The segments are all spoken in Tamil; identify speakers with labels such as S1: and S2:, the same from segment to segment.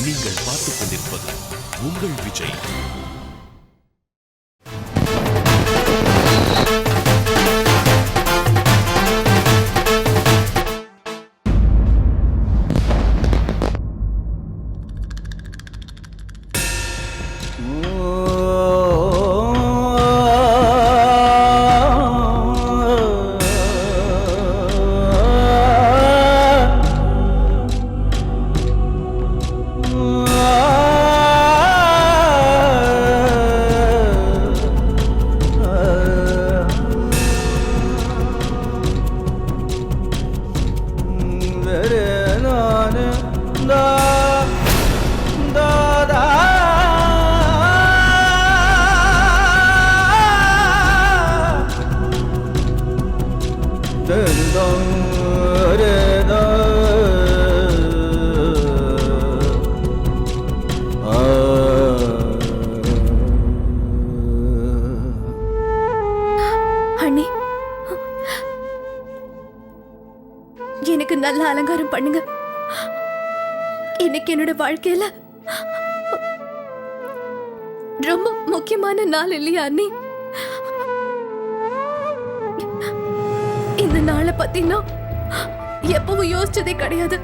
S1: நீங்கள் பார்த்துக் கொண்டிருப்பது உங்கள் விஜய்.
S2: எனக்கு நல்ல அலங்காரம் பண்ணுங்க. இன்னைக்கு என்னோட வாழ்க்கையில ரொம்ப முக்கியமான நாள் இல்லையா அண்ணி? இந்த நாளை பத்தி நான் எப்பவும் யோசிச்சதே கிடையாது.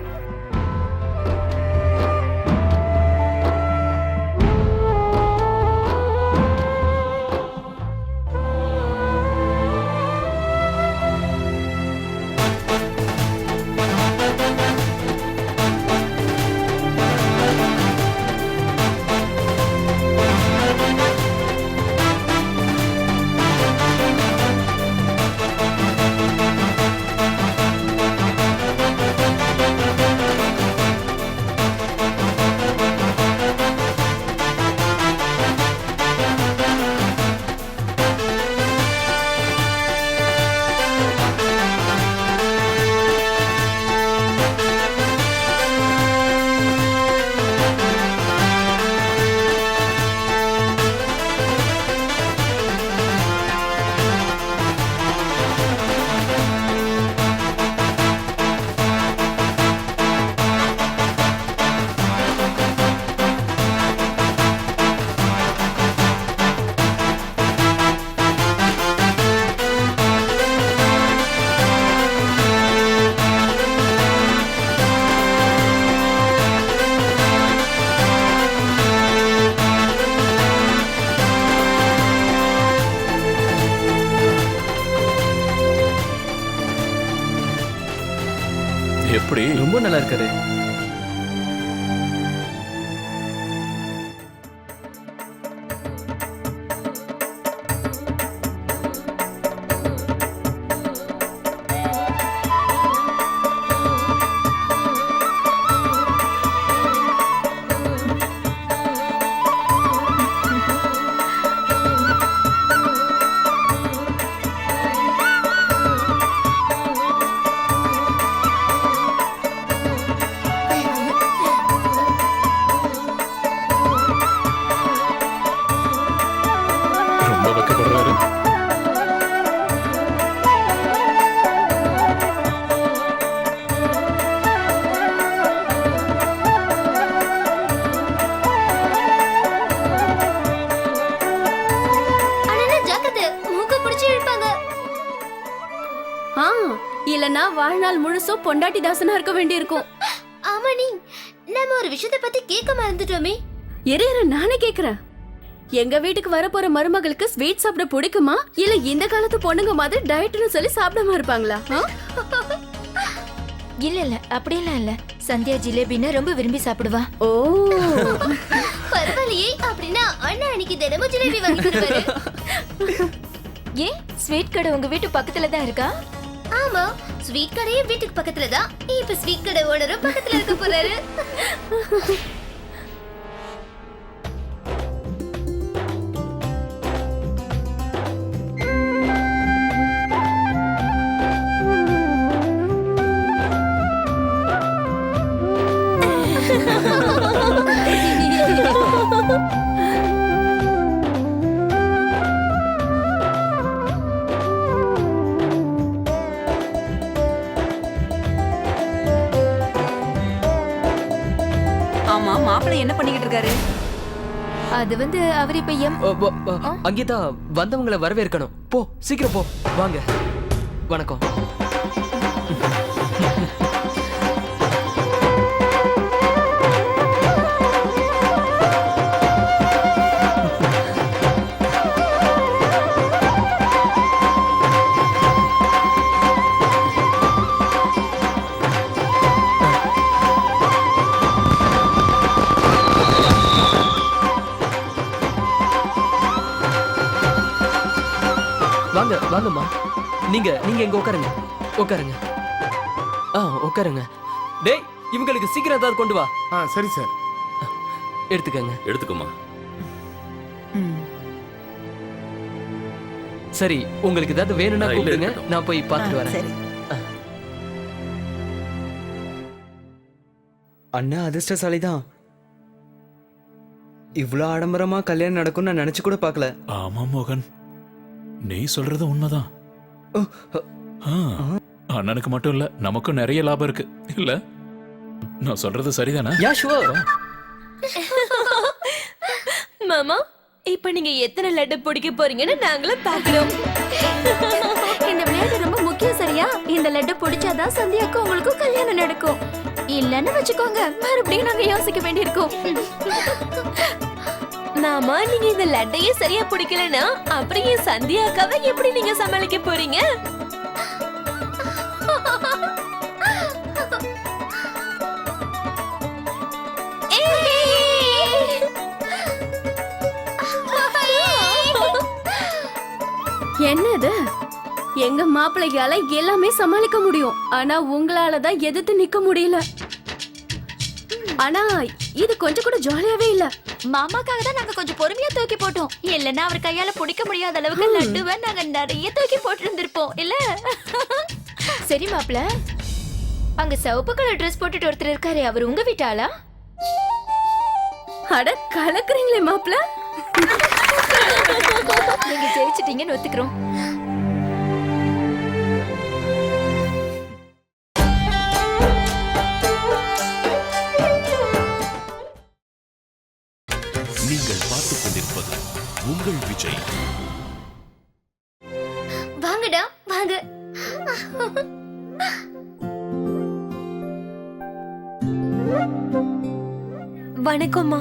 S1: எப்படி?
S3: ரொம்ப நல்லா இருக்காரு.
S2: இல்லனா வாழ்நாள் முழுசும் பொண்டாட்டி தாசனா இருக்க வேண்டியிருக்கும்.
S4: ஆமாடி, நாம ஒரு விஷயத்தை பத்தி கேட்க மறந்துட்டோமே.
S2: இரு நானே கேக்குறேன். எங்க வீட்டுக்கு வர போற மருமகளுக்கு ஸ்வீட் சாப்பிட பிடிக்குமா, இல்ல இந்த காலத்து பொண்ணுங்க மாதிரி டயட்னு சொல்லி சாப்பிடாம இருப்பாங்களா?
S4: இல்ல அப்படியெல்லாம் இல்ல. சந்தியா ஜிலேபின்னா ரொம்ப விரும்பி சாப்பிடுவா.
S2: ஓ
S4: பரவாயில்லையே. அப்படின்னா அண்ணா அன்னைக்கு தினமும் ஜிலேபி வாங்கி தருவாரு. ஏன் ஸ்வீட் கடை உங்க வீட்டு பக்கத்துல தான் இருக்கா? ஆமா, ஸ்வீட் கடையே வீட்டுக்கு பக்கத்துல தான். இப்ப ஸ்வீட் கடை ஓனரும் பக்கத்துல இருக்க போறாரு.
S3: ஆமா மாப்பிள்ளை என்ன பண்ணிக்கிட்டு இருக்காரு?
S4: அது வந்து அவர் இப்ப
S5: அங்கேதா வந்தவங்களை வரவேற்கணும். போ சீக்கிரம் போ. வாங்க. வணக்கம். வாங்க வாங்கம்மா. நீங்க நீங்க இங்க உட்காருங்க. உட்காருங்க. உட்காருங்க. டேய் இவங்களுக்கு சீக்கிரம் ஏதாவது கொண்டு வா.
S6: சரி சார்.
S5: எடுத்துக்கங்க.
S1: எடுத்துக்கோமா.
S5: சரி உங்களுக்கு ஏதாவது வேணும்னா
S1: இல்ல,
S5: கூப்பிடுங்க.
S1: இருக்கட்டும்.
S5: நான் போய் பார்த்துட்டு வரேன்.
S3: சரி.
S7: அண்ணா அதிர்ஷ்டசாலி தான். இவ்வளோ ஆடம்பரமா கல்யாணம் நடக்கும்னு நான் நினைச்சு கூட பார்க்கல.
S8: ஆமா மோகன், நீ சொல்றது உண்மைதான். ஆ, அண்ணனுக்கு மட்டும் இல்ல, நமக்கும் நிறைய லாபம் இருக்கு இல்ல? நான் சொல்றது சரிதானே?
S5: யா ஷுவர்.
S2: மாமா இப்ப நீங்க எத்தனை லட்டு பிடிக்க போறீங்கன்னு நாங்களும் பாக்குறோம்.
S4: இந்த விளையாட்டு ரொம்ப முக்கியம் சரியா? இந்த லட்டு பிடிச்சாதான் சந்தியாக்கும் உங்களுக்கும் கல்யாணம் நடக்கும். இல்லன்னு வச்சுக்கோங்க மறுபடியும் நாங்க யோசிக்க வேண்டியிருக்கும்.
S2: மாமா நீங்க இந்த லட்டையே சரியா பிடிக்கலனா அப்புறம் என் சந்தியாக்காவை எப்படி நீங்க சமாளிக்க போறீங்க?
S9: என்னது? எங்க மாப்பிள்ளையால எல்லாமே சமாளிக்க முடியும், ஆனா உங்களால தான் எதிர்த்து நிக்க முடியல. ஆனா இது கொஞ்சம் கூட ஜாலியாவே இல்ல.
S4: மாமாக்காக தான் நாங்க கொஞ்சம் பொறுமையா தூக்கி போட்டோம். இல்லன்னா அவர் கையால பிடிக்க முடியாத அளவுக்கு லட்டுவை நாங்க நிறைய தூக்கி போட்டு இருந்திருப்போம் இல்ல? சரி மாப்ள, அங்க சிவப்பு கலர் ட்ரெஸ் போட்டுட்டு ஒருத்தர் இருக்காரு, அவர் உங்க வீட்டாளா?
S9: அட கலக்குறீங்களே மாப்பிள்ள.
S4: நீங்க ஜெயிச்சிட்டீங்கன்னு ஒத்துக்கிறோம்.
S1: நீங்கள் பார்த்துக் கொண்டிருப்பது உங்கள் விஜய்.
S4: வாங்கடா வாங்க.
S2: வணக்கம்மா.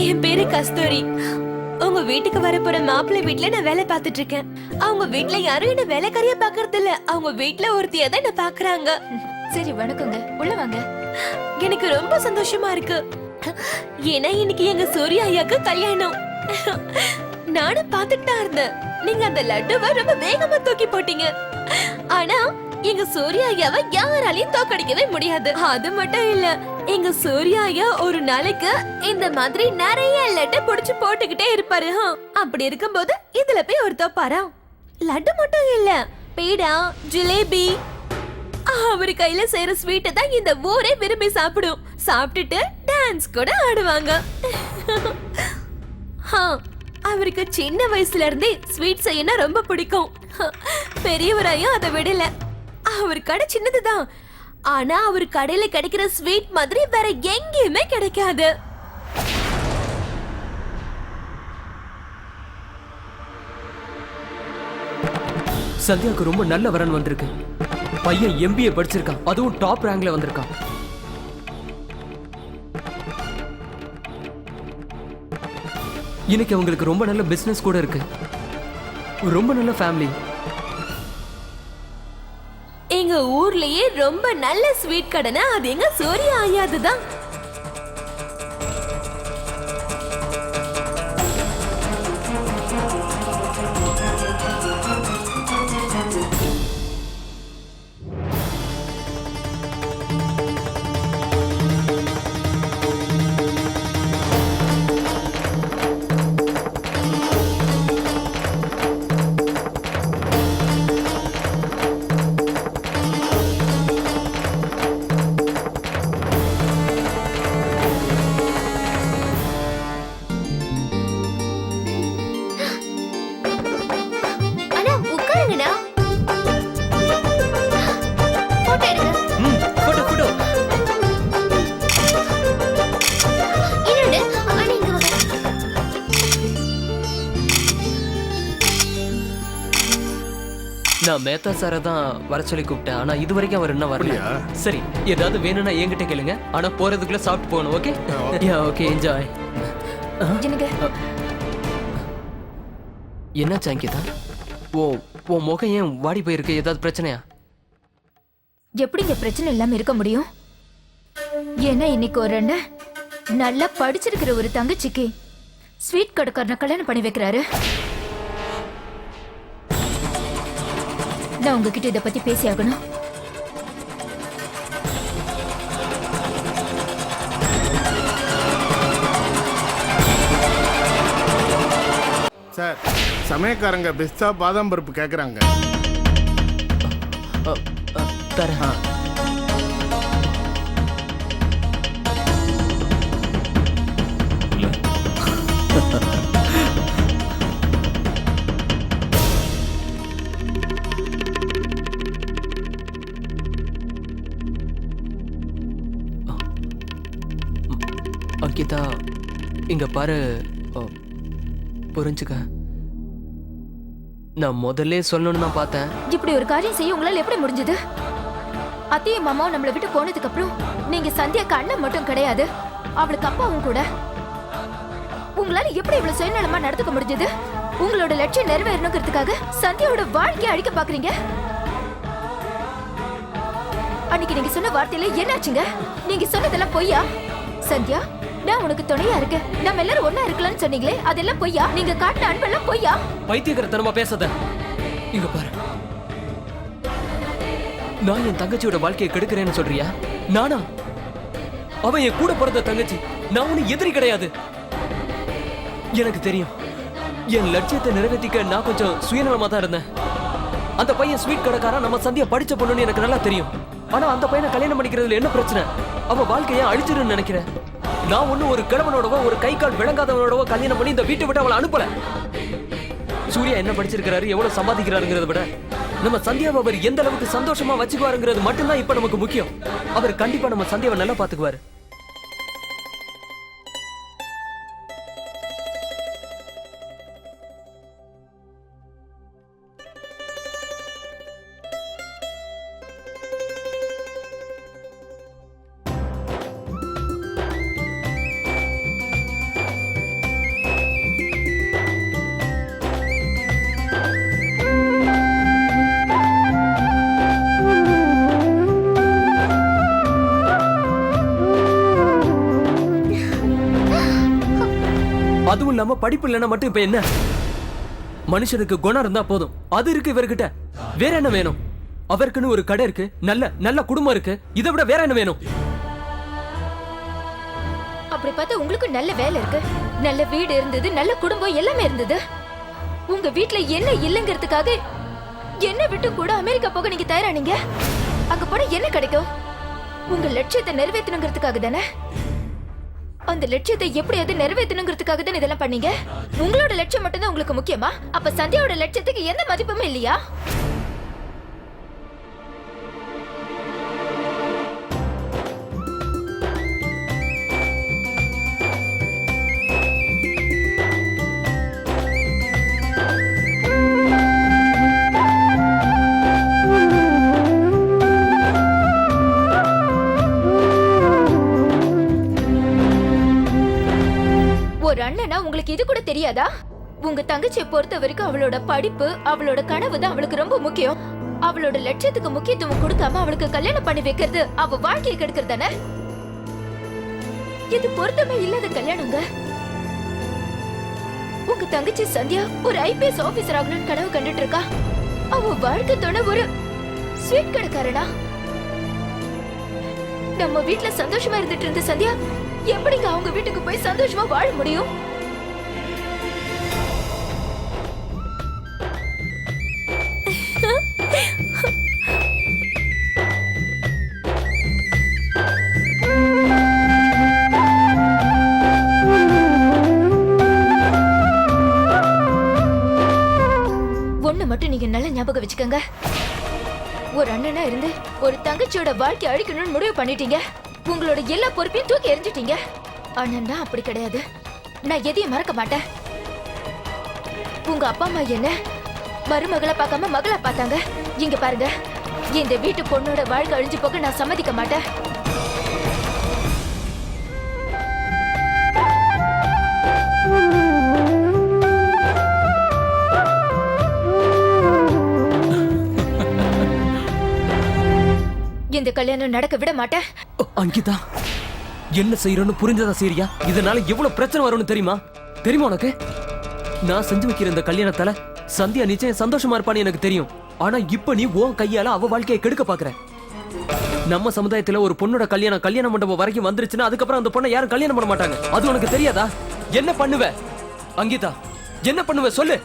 S2: என் பேரு கஸ்தூரி. உங்க வீட்டுக்கு வரப்போற மாப்பிள்ளை வீட்ல நான் வேலை பார்த்துட்டு இருக்கேன். அவங்க வீட்ல யாரும் என்ன வேலைக்காரியா பாக்குறது இல்ல, அவங்க வீட்ல ஒருத்தியா தான் என்ன பாக்குறாங்க.
S4: சரி வணக்கங்க, உள்ள வாங்க.
S2: எனக்கு ரொம்ப சந்தோஷமா இருக்கு. ஏன்னா இன்னைக்கு எங்க சூர்யா ஐயாக்கு கல்யாணம். நானும் பார்த்துட்டு தான் இருந்தேன். நீங்க அந்த லட்டுவை ரொம்ப வேகமா தூக்கி போட்டீங்க. ஆனா எங்க சூர்யா ஐயாவை யாராலையும் தோக்கடிக்கவே முடியாது. அது மட்டும் இல்ல, எங்க சூர்யா ஐயா ஒரு நாளைக்கு இந்த மாதிரி நிறைய லட்டு புடிச்சு போட்டுக்கிட்டே இருப்பாரு. அப்படி இருக்கும்போது இதுல போய் ஒரு தோப்பாரா? லட்டு மட்டும் இல்ல, பீடா, ஜிலேபி, அவரு கையில செய்யற ஸ்வீட்டை தான் இந்த ஊரே விரும்பி சாப்பிடும். சாப்பிட்டுட்டு டான்ஸ் கூட ஆடுவாங்க. அவருக்கு சின்ன வயசுல இருந்தே ஸ்வீட் செய்யணும் ரொம்ப பிடிக்கும். பெரியவராயும் அதை விடல. அவர் கடை சின்னதுதான், ஆனா அவர் கடையில கிடைக்கிற ஸ்வீட் மாதிரி வேற எங்கேயுமே கிடைக்காது.
S5: சந்தியாவுக்கு ரொம்ப நல்ல வரன் வந்திருக்கு. பையன் MBA படிச்சிருக்கான், அதுவும் டாப் ரேங்க்ல வந்திருக்கான். இன்னைக்கு அவங்களுக்கு ரொம்ப நல்ல பிசினஸ் கூட இருக்கு, ரொம்ப நல்ல ஃபேமிலி.
S2: எங்க ஊர்லயே ரொம்ப நல்ல ஸ்வீட் கடைனா அது எங்க சூர்யா ஐயாதுதான்.
S5: நான் மேத்தா சாரை தான் வர சொல்லி கூப்பிட்டேன் ஆனா இது வரைக்கும் அவர் இன்னும் வரல.
S3: அப்படியா?
S5: சரி ஏதாவது வேணும்னா என்கிட்ட கேளுங்க ஆனா போறதுக்குள்ள சாப்பிட்டு போகணும். Okay yeah okay enjoy.
S4: என்னங்க
S5: என்ன சாங்கிதா ஓ ஓ முகம் ஏன் வாடி போயிருக்கு? ஏதாவது பிரச்சனையா?
S4: எப்படிங்க பிரச்சனை இல்லாம இருக்க முடியும்? ஏன்னா இன்னைக்கு ஒரு அண்ணன் நல்லா படிச்சிருக்கிற ஒரு தங்கச்சிக்கு ஸ்வீட் கடைக்காரனை கல்யாணம் பண்ணி வைக்கிறாரு. நான் உங்ககிட்ட இத பத்தி பேசி ஆகணும்.
S3: சார் சமயக்காரங்க பிஸ்தா பாதாம் பருப்பு கேட்குறாங்க.
S5: தரேன்.
S8: இல்ல
S5: அங்கிதா இங்க பாரு. புரிஞ்சுக்க நான் முதல்ல சொல்லணும்னு தான் பார்த்தேன்.
S4: இப்படி ஒரு காரியம் செய்ய உங்களால எப்படி முடிஞ்சது? அத்தையும் மாமாவும் நம்மளை விட்டு போனதுக்கு அப்புறம் நீங்க சந்தியாக்கு அண்ணன் மட்டும் கிடையாது, அவளுக்கு அப்பாவும் கூட. உங்களால எப்படி இவ்வளவு சுயநலமா நடந்துக்க முடிஞ்சது? உங்களோட லட்சியம் நிறைவேறணுங்கிறதுக்காக சந்தியாவோட வாழ்க்கையை அழிக்க பாக்குறீங்க. அன்னைக்கு நீங்க சொன்ன வார்த்தையில என்னாச்சுங்க? நீங்க சொன்னதெல்லாம் பொய்யா? சந்தியா நான் உனக்கு துணையா இருக்கு, நம்ம எல்லாரும் ஒண்ணா இருக்கலாம்னு சொன்னீங்களே, அதெல்லாம் பொய்யா? நீங்க காட்டின அன்பெல்லாம் பொய்யா?
S5: பைத்தியக்காரத்தனமா பேசாத. இங்க பாரு, நான் என் தங்கச்சியோட வாழ்க்கையை கெடுக்கிறேன்னு சொல்றியா? நானா? அவன் என் கூட பிறந்த தங்கச்சி. நான் ஒண்ணு எதிரி கிடையாது. எனக்கு தெரியும் என் லட்சியத்தை நிறைவேற்றிக்க நான் கொஞ்சம் சுயநலமா தான் இருந்தேன். அந்த பையன் ஸ்வீட் கடைக்காரன் நம்ம சந்தியா படிச்ச பொண்ணுன்னு எனக்கு நல்லா தெரியும். ஆனா அந்த பையனை கல்யாணம் பண்ணிக்கிறதுல என்ன பிரச்சனை? அவ வாழ்க்கையை அழிச்சிருன்னு நினைக்கிறேன். நான் ஒண்ணு ஒரு கிழவனோடவோ ஒரு கை கால் விளங்காதவனோடவோ கல்யாணம் பண்ணி இந்த வீட்டை விட்டு அவளை அனுப்பல. சூர்யா என்ன படிச்சிருக்கிறாரு, எவ்வளவு சம்பாதிக்கிறாருங்கிறத விட நம்ம சந்தியாவை அவர் எந்த அளவுக்கு சந்தோஷமா வச்சுக்குவாருங்கிறது மட்டும்தான் இப்ப நமக்கு முக்கியம். அவர் கண்டிப்பா நம்ம சந்தியாவை நல்லா பாத்துக்குவாரு. அதுவும் இல்லாம படிப்பு இல்லைன்னா மட்டும் இப்ப என்ன? மனுஷனுக்கு குணம் இருந்தா போதும். அது இருக்கு இவர்கிட்ட. வேற என்ன வேணும்? அவருக்குன்னு ஒரு கடை இருக்கு, நல்ல நல்ல குடும்பம் இருக்கு. இதை விட வேற என்ன வேணும்?
S4: அப்படி பார்த்தா உங்களுக்கு நல்ல வேலை இருக்கு, நல்ல வீடு இருந்தது, நல்ல குடும்பம் எல்லாமே இருந்தது. உங்க வீட்ல என்ன இல்லங்கிறதுக்காக என்ன விட்டு கூட அமெரிக்கா போக நீங்க தயாரானீங்க. அங்க போனா என்ன கிடைக்கும்? உங்க லட்சியத்தை நிறைவேற்றணுங்கிறதுக்காக தானே. அந்த லட்சியத்தை எப்படியாவது நிறைவேற்றணுங்கிறதுக்காக தான் இதெல்லாம் பண்ணீங்க. உங்களோட லட்சியம் மட்டும் தான் உங்களுக்கு முக்கியமா? அப்ப சந்தியாவோட லட்சியத்துக்கு எந்த மதிப்புமே இல்லையா? ஒரு அண்ணனா உங்களுக்கு இது கூட தெரியாதா? உங்க தங்கச்சியை பொறுத்த வரைக்கும் அவளோட படிப்பு, அவளோட கனவு தான் அவளுக்கு ரொம்ப முக்கியம். அவளோட லட்சியத்துக்கு முக்கியத்துவம் கொடுக்காம அவளுக்கு கல்யாணம் பண்ணி வைக்கிறது அவ வாழ்க்கையை கெடுக்கிறது தானே. இது பொருத்தமே இல்லாத கல்யாணங்க. உங்க தங்கச்சி சந்தியா ஒரு ஐபிஎஸ் ஆபீசர் ஆகணும்னு கனவு கண்டுட்டு இருக்கா. அவ வாழ்க்கை துணை ஒரு ஸ்வீட் கடைக்காரனா. நம்ம வீட்ல சந்தோஷமா இருந்துட்டு இருந்த சந்தியா எப்படிங்க அவங்க வீட்டுக்கு போய் சந்தோஷமா வாழ முடியும்? ஒண்ணு மட்டும் நீங்க நல்லா ஞாபகம் வச்சுக்கோங்க. ஒரு அண்ணனா இருந்து ஒரு தங்கச்சியோட வாழ்க்கை அழிக்கணும்னு முடிவு பண்ணிட்டீங்க. உங்களோட எல்லா பொறுப்பையும் தூக்கி எறிஞ்சிட்டீங்க. ஆனா நான் அப்படி கிடையாது. நான் எதையும் மறக்க மாட்டேன். உங்க அப்பா அம்மா என்ன மருமகளை பார்க்காம மகளை பார்த்தாங்க. இங்க பாருங்க, இந்த வீட்டு பொண்ணோட வாழ்க்கை அழிஞ்சு போக நான் சம்மதிக்க மாட்டேன். இந்த கல்யாணம் நடக்க விட மாட்டேன்.
S5: அங்கிதா, என்ன செய்யறோன்னு புரிஞ்சதா சரியா? இதனால எவ்வளவு பிரச்சனை வரும்னு தெரியுமா? தெரியுமா உனக்கு? நான் செஞ்சு வைக்கிற இந்த கல்யாணத்தால சந்தியா நிச்சயம் சந்தோஷமா இருப்பான்னு எனக்கு தெரியும். ஆனா இப்ப நீ உன் கையால அவ வாழ்க்கையை கெடுக்க பாக்குற. நம்ம சமுதாயத்துல ஒரு பொண்ணோட கல்யாண மண்டபம் வரைக்கும் வந்துருச்சுன்னா அதுக்கப்புறம் அந்த பொண்ணை யாரும் கல்யாணம் பண்ண மாட்டாங்க. அது உனக்கு தெரியாதா? என்ன பண்ணுவ அங்கிதா? என்ன பண்ணுவ சொல்லு.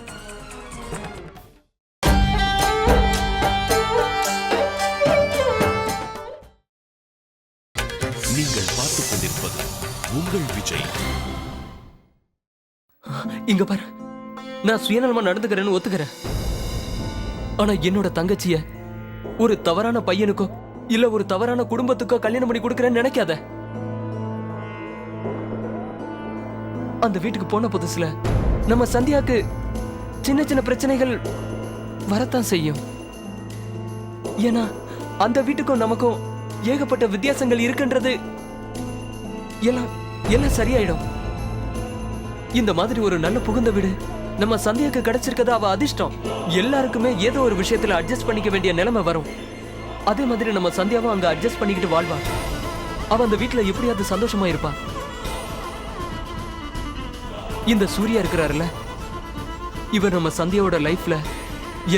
S1: நீங்கள் பார்த்துக் கொண்டிருப்பது உங்கள் விஜய்.
S5: இங்க பாரு, நான் சுயநலமா நடந்துக்கிறேன்னு ஒத்துக்கிறேன். ஆனா என்னோட தங்கச்சிய ஒரு தவறான பையனுக்கோ இல்ல ஒரு தவறான குடும்பத்துக்கோ கல்யாணம் பண்ணி கொடுக்கறேன்னு நினைக்காத. அந்த வீட்டுக்கு போன புதுசுல நம்ம சந்தியாக்கு சின்ன சின்ன பிரச்சனைகள் வரத்தான் செய்யும். ஏன்னா அந்த வீட்டுக்கும் நமக்கும் ஏகப்பட்ட வித்தியாசங்கள் இருக்குன்றது எல்லாம் சரியாயிடும். இந்த மாதிரி ஒரு நல்ல புகுந்த வீடு நம்ம சந்தியாக்கு கிடைச்சிருக்கது அவ அதிர்ஷ்டம். எல்லாருக்குமே ஏதோ ஒரு விஷயத்துல அட்ஜஸ்ட் பண்ணிக்க வேண்டிய நிலைமை வரும். அதே மாதிரி நம்ம சந்தியாவும் அங்க அட்ஜஸ்ட் பண்ணிக்கிட்டு வாழ்வா. அவ அந்த வீட்டுல எப்படியாவது சந்தோஷமா இருப்பா. இந்த சூர்யா இருக்கிறாருல, இவர் நம்ம சந்தியாவோட லைஃப்ல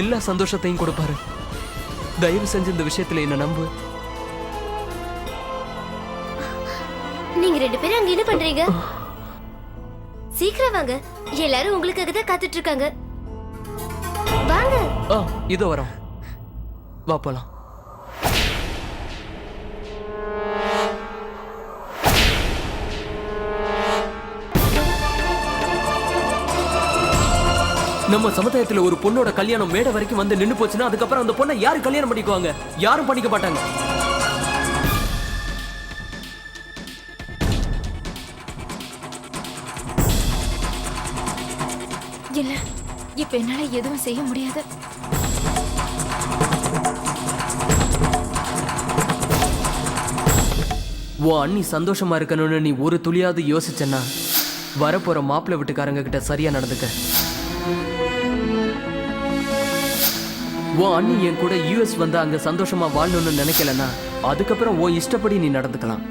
S5: எல்லா சந்தோஷத்தையும் கொடுப்பாரு. தயவு செஞ்சு இந்த விஷயத்துல என்ன நம்பு.
S4: நீங்க 2 பேரும் அங்க என்ன பண்றீங்க? சீக்கிரம் வாங்க, எல்லாரும் உங்களுக்காக தான் காத்துட்டு இருக்காங்க. வாங்க.
S5: இதோ வரோம், வா போலாம். நம்ம சமுதாயத்துல ஒரு பொண்ணோட கல்யாணம் மேடை வரைக்கும் வந்து நின்னு போச்சுன்னா அதுக்கப்புறம் அந்த பொண்ணை யாரு கல்யாணம் பண்ணிக்குவாங்க? யாரும் பண்ணிக்க மாட்டாங்க.
S4: இல்ல, இப்ப என்னால எதுவும் செய்ய முடியாது.
S5: உன் அண்ணி சந்தோஷமா இருக்கணும்னு நீ ஒரு துளியாவது யோசிச்சன்னா வரப்போற மாப்பிள்ளை வீட்டுக்காரங்க கிட்ட சரியா நடந்துக்க. உன் அண்ணி என் கூட யூஎஸ் வந்து அங்க சந்தோஷமா வாழணும்னு நினைக்கலன்னா அதுக்கப்புறம் உன் இஷ்டப்படி நீ நடந்துக்கலாம்.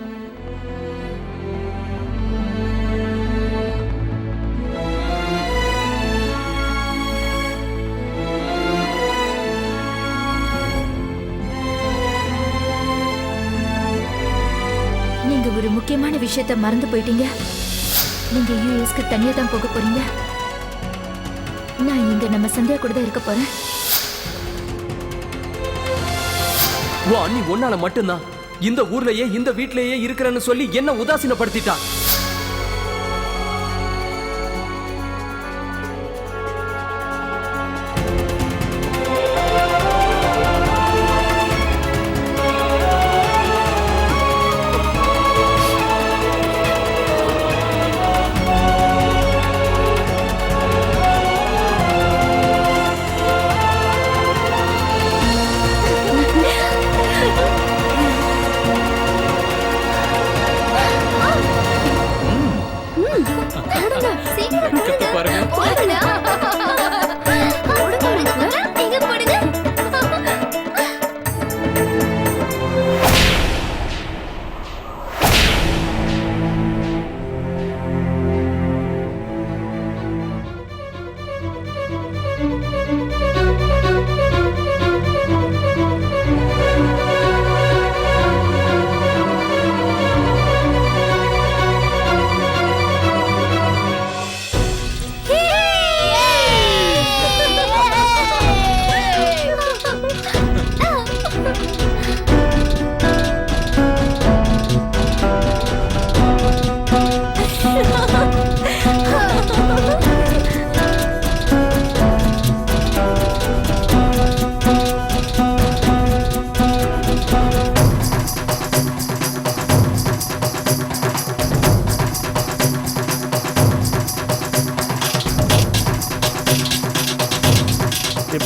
S4: நீங்க ஒரு முக்கியமான விஷயத்தை மறந்து போயிட்டீங்க. நீங்க யூஎஸ்க்கு தனியா தான் போக போறீங்க. நான் இங்க நம்ம சந்தியா கூட தான் இருக்க போறேன்.
S5: உன் அண்ணி ஒன்னால மட்டும்தான் இந்த ஊர்லயே இந்த வீட்லயே இருக்கிறேன்னு சொல்லி என்ன உதாசீனப்படுத்திட்டா.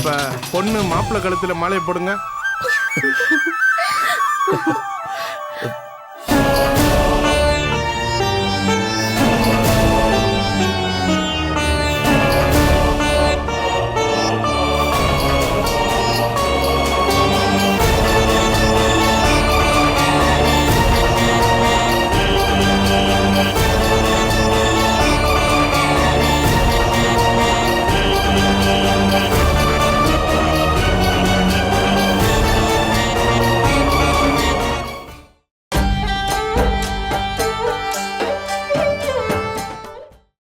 S3: இப்ப பொண்ணு மாப்பிள்ளை கழுத்துல மாலையை போடுங்க.